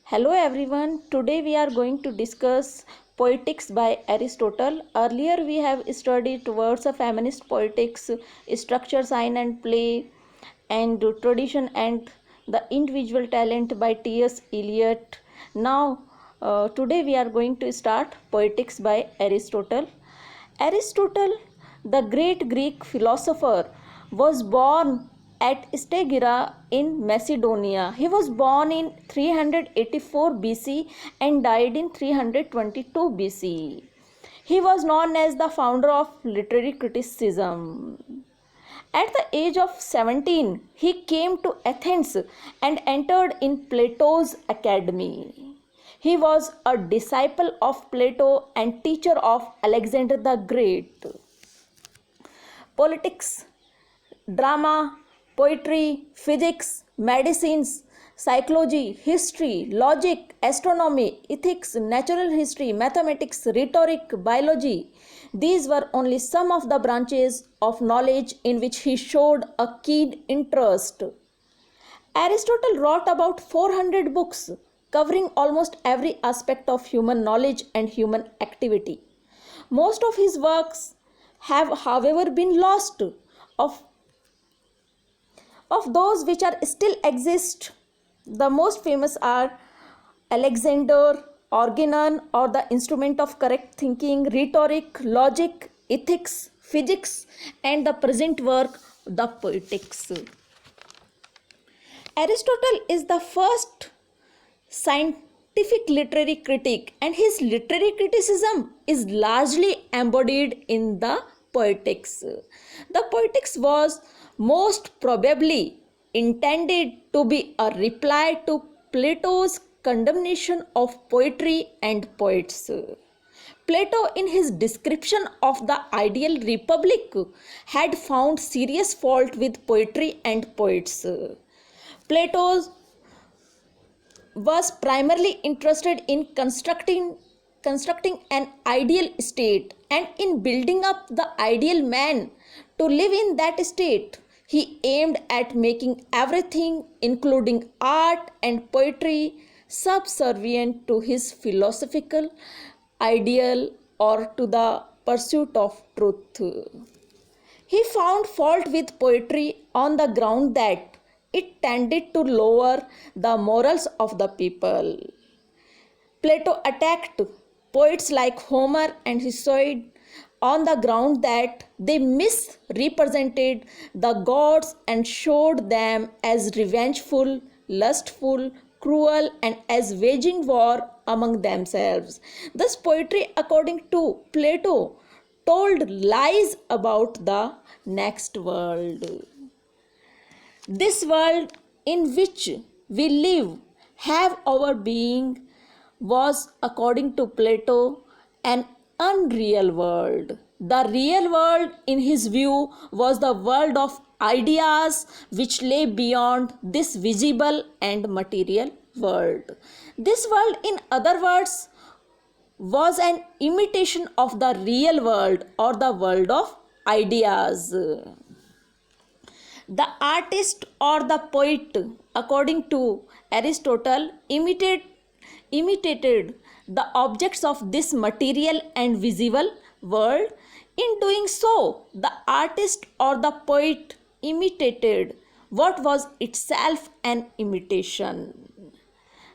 Hello everyone. Today we are going to discuss Poetics by Aristotle. Earlier we have studied towards a feminist poetics, structure, sign and play, and tradition and the individual talent by T.S. Eliot. Now today we are going to start Poetics by Aristotle. Aristotle, the great Greek philosopher, was born at Stagira in Macedonia. He was born in 384 BC and died in 322 BC. He was known as the founder of literary criticism. At the age of 17, he came to Athens and entered in Plato's academy. He was a disciple of Plato and teacher of Alexander the Great. Politics, drama, poetry, physics, medicines, psychology, history, logic, astronomy, ethics, natural history, mathematics, rhetoric, biology. These were only some of the branches of knowledge in which he showed a keen interest. Aristotle wrote about 400 books covering almost every aspect of human knowledge and human activity. Most of his works have, however, been lost. Of those which are still exist, the most famous are Alexander, Organon or the Instrument of Correct Thinking, Rhetoric, Logic, Ethics, Physics, and the present work, the Poetics. Aristotle is the first scientific literary critic, and his literary criticism is largely embodied in the Poetics. The Poetics was most probably intended to be a reply to Plato's condemnation of poetry and poets. Plato, in his description of the ideal republic, had found serious fault with poetry and poets. Plato was primarily interested in constructing an ideal state and in building up the ideal man to live in that state. He aimed at making everything, including art and poetry, subservient to his philosophical ideal or to the pursuit of truth. He found fault with poetry on the ground that it tended to lower the morals of the people. Plato attacked poets like Homer and Hesiod on the ground that they misrepresented the gods and showed them as revengeful, lustful, cruel, and as waging war among themselves. Thus, poetry, according to Plato, told lies about the next world. This world in which we live, have our being, was, according to Plato, an unreal world. The real world, in his view, was the world of ideas which lay beyond this visible and material world. This world, in other words, was an imitation of the real world or the world of ideas. The artist or the poet, according to Aristotle, imitated the objects of this material and visible world. In doing so, the artist or the poet imitated what was itself an imitation.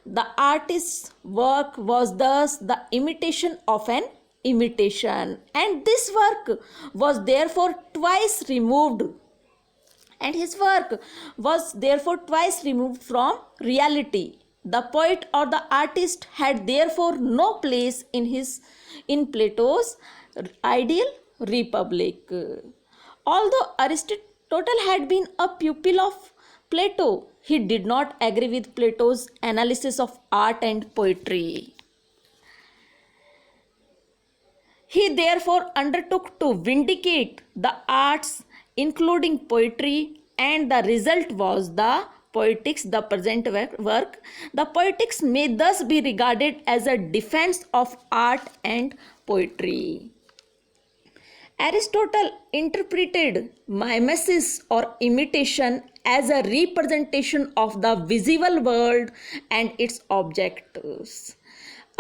The artist's work was thus the imitation of an imitation, and this work was therefore twice removed from reality. The poet or the artist had therefore no place in Plato's ideal republic. Although Aristotle had been a pupil of Plato, he did not agree with Plato's analysis of art and poetry. He therefore undertook to vindicate the arts, including poetry, and the result was the Poetics, the present work. The Poetics may thus be regarded as a defense of art and poetry. Aristotle interpreted mimesis or imitation as a representation of the visible world and its objects.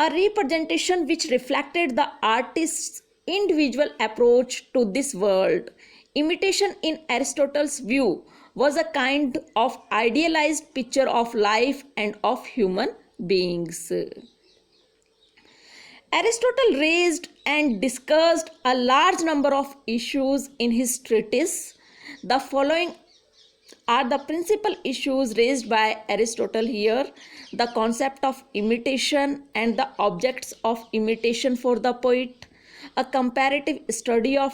A representation which reflected the artist's individual approach to this world. Imitation, in Aristotle's view, was a kind of idealized picture of life and of human beings. Aristotle raised and discussed a large number of issues in his treatise. The following are the principal issues raised by Aristotle here: the concept of imitation and the objects of imitation for the poet, a comparative study of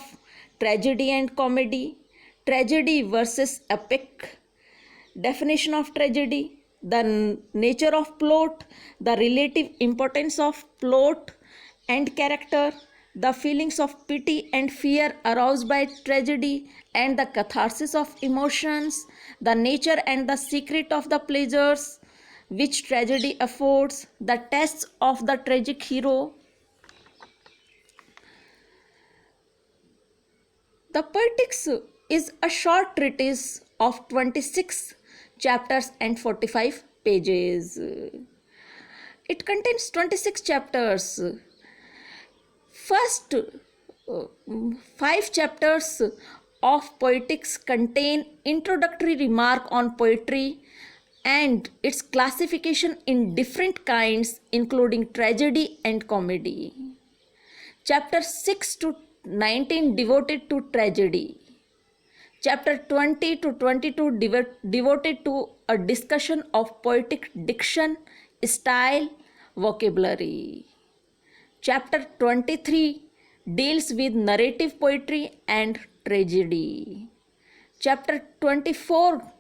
tragedy and comedy, tragedy versus epic, definition of tragedy, the nature of plot, the relative importance of plot and character, the feelings of pity and fear aroused by tragedy, and the catharsis of emotions, the nature and the secret of the pleasures which tragedy affords, the tests of the tragic hero. The Poetics is a short treatise of 26 chapters and 45 pages. It contains 26 chapters. First 5 chapters of Poetics contain introductory remark on poetry and its classification in different kinds, including tragedy and comedy. Chapter 6 to 19 devoted to tragedy. Chapter 20 to 22 devoted to a discussion of poetic diction, style, vocabulary. Chapter 23 deals with narrative poetry and tragedy. Chapter 24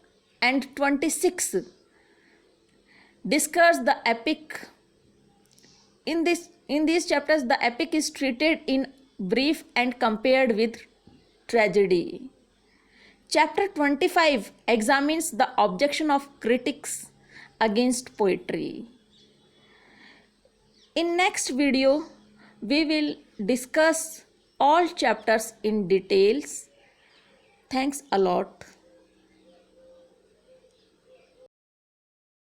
and 26 discuss the epic. In these chapters, the epic is treated in brief and compared with tragedy. Chapter 25 examines the objection of critics against poetry. In next video, we will discuss all chapters in details. Thanks a lot.